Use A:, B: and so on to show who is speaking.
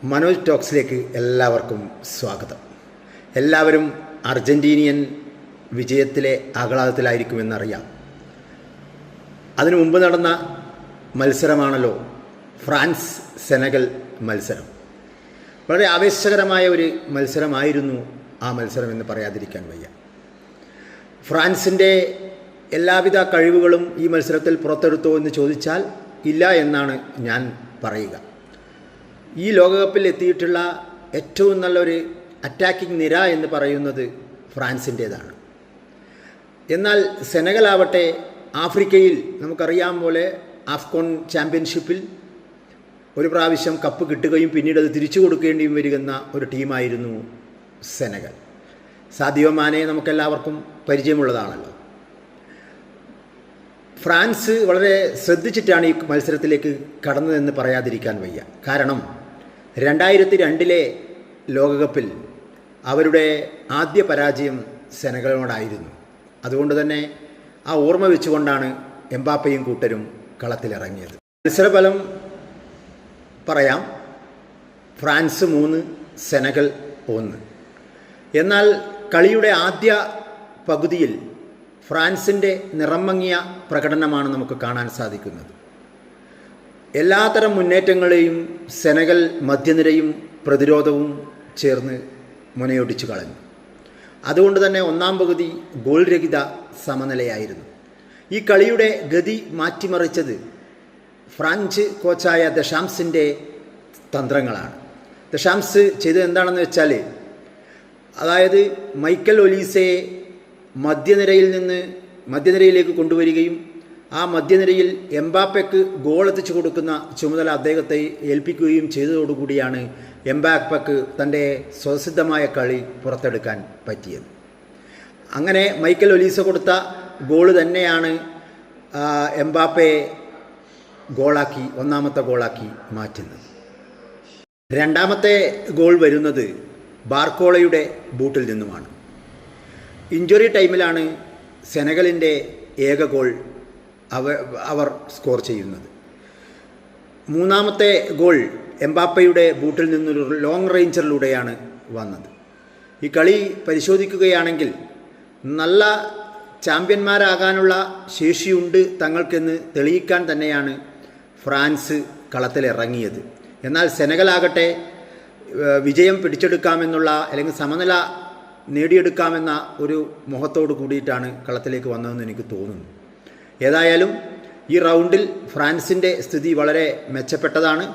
A: മനോജ് ടോക്സിലേക്ക് എല്ലാവർക്കും സ്വാഗതം. എല്ലാവരും അർജൻറ്റീനിയൻ വിജയത്തിലെ ആഹ്ലാദത്തിലായിരിക്കുമെന്നറിയാം. അതിനു മുമ്പ് നടന്ന മത്സരമാണല്ലോ ഫ്രാൻസ് സെനഗൽ മത്സരം. വളരെ ആവേശകരമായ ഒരു മത്സരമായിരുന്നു ആ മത്സരം എന്ന് പറയാതിരിക്കാൻ വയ്യ. ഫ്രാൻസിൻ്റെ എല്ലാവിധ കഴിവുകളും ഈ മത്സരത്തിൽ പുറത്തെടുത്തോ എന്ന് ചോദിച്ചാൽ ഇല്ല എന്നാണ് ഞാൻ പറയുക. ഈ ലോകകപ്പിൽ എത്തിയിട്ടുള്ള ഏറ്റവും നല്ലൊരു അറ്റാക്കിംഗ് നിര എന്ന് പറയുന്നത് ഫ്രാൻസിൻ്റേതാണ്. എന്നാൽ സെനഗലാവട്ടെ ആഫ്രിക്കയിൽ നമുക്കറിയാം പോലെ ആഫ്കോൺ ചാമ്പ്യൻഷിപ്പിൽ ഒരു പ്രാവശ്യം കപ്പ് കിട്ടുകയും പിന്നീട് അത് തിരിച്ചു കൊടുക്കേണ്ടിയും വരുന്ന ഒരു ടീമായിരുന്നു സെനഗൽ. സാദിയോ മാനെ നമുക്കെല്ലാവർക്കും പരിചയമുള്ളതാണല്ലോ. ഫ്രാൻസ് വളരെ ശ്രദ്ധിച്ചിട്ടാണ് ഈ മത്സരത്തിലേക്ക് കടന്നതെന്ന് പറയാതിരിക്കാൻ വയ്യ. കാരണം 2002 ലോകകപ്പിൽ അവരുടെ ആദ്യ പരാജയം സെനഗലിനോടായിരുന്നു. അതുകൊണ്ട് തന്നെ ആ ഓർമ്മ വെച്ചുകൊണ്ടാണ് എംബാപ്പയും കൂട്ടരും കളത്തിലിറങ്ങിയത്. മത്സരഫലം പറയാം, ഫ്രാൻസ് 3 സെനഗൽ 1. എന്നാൽ കളിയുടെ ആദ്യ പകുതിയിൽ ഫ്രാൻസിൻ്റെ നിറം മങ്ങിയ പ്രകടനമാണ് നമുക്ക് കാണാൻ സാധിക്കുന്നത്. എല്ലാത്തരം മുന്നേറ്റങ്ങളെയും സെനഗൽ മധ്യനിരയും പ്രതിരോധവും ചേർന്ന് മുനയൊടിച്ചു കളഞ്ഞു. അതുകൊണ്ട് തന്നെ ഒന്നാം പകുതി ഗോൾ രഹിത സമനിലയായിരുന്നു. ഈ കളിയുടെ ഗതി മാറ്റിമറിച്ചത് ഫ്രാൻസ് കോച്ചായ ദശാംസിൻ്റെ തന്ത്രങ്ങളാണ്. ദശാംസ് ചെയ്തത് എന്താണെന്ന് വെച്ചാൽ, അതായത് മൈക്കൽ ഒലീസയെ മധ്യനിരയിലേക്ക് കൊണ്ടുവരികയും ആ മധ്യനിരയിൽ എംബാപ്പയ്ക്ക് ഗോൾ എത്തിച്ചു കൊടുക്കുന്ന ചുമതല അദ്ദേഹത്തെ ഏൽപ്പിക്കുകയും ചെയ്തതോടുകൂടിയാണ് എംബാപ്പയ്ക്ക് തൻ്റെ സ്വസിദ്ധമായ കളി പുറത്തെടുക്കാൻ പറ്റിയത്. അങ്ങനെ മൈക്കൽ ഒലീസ കൊടുത്ത ഗോൾ തന്നെയാണ് എംബാപ്പയെ ഒന്നാമത്തെ ഗോളാക്കി മാറ്റുന്നത്. രണ്ടാമത്തെ ഗോൾ വരുന്നത് ബാർക്കോളയുടെ ബൂട്ടിൽ നിന്നുമാണ്. ഇഞ്ചുറി ടൈമിലാണ് സെനഗലിൻ്റെ ഏക ഗോൾ അവർ സ്കോർ ചെയ്യുന്നത്. മൂന്നാമത്തെ ഗോൾ എംബാപ്പയുടെ ബൂട്ടിൽ നിന്നൊരു ലോങ് റേഞ്ചറിലൂടെയാണ് വന്നത്. ഈ കളി പരിശോധിക്കുകയാണെങ്കിൽ നല്ല ചാമ്പ്യന്മാരാകാനുള്ള ശേഷിയുണ്ട് തങ്ങൾക്കെന്ന് തെളിയിക്കാൻ തന്നെയാണ് ഫ്രാൻസ് കളത്തിലിറങ്ങിയത്. എന്നാൽ സെനഗലാകട്ടെ വിജയം പിടിച്ചെടുക്കാമെന്നുള്ള അല്ലെങ്കിൽ സമനില നേടിയെടുക്കാമെന്ന ഒരു മോഹത്തോട് കൂടിയിട്ടാണ് കളത്തിലേക്ക് വന്നതെന്ന് എനിക്ക് തോന്നുന്നു. ഏതായാലും ഈ റൗണ്ടിൽ ഫ്രാൻസിൻ്റെ സ്ഥിതി വളരെ മെച്ചപ്പെട്ടതാണ്.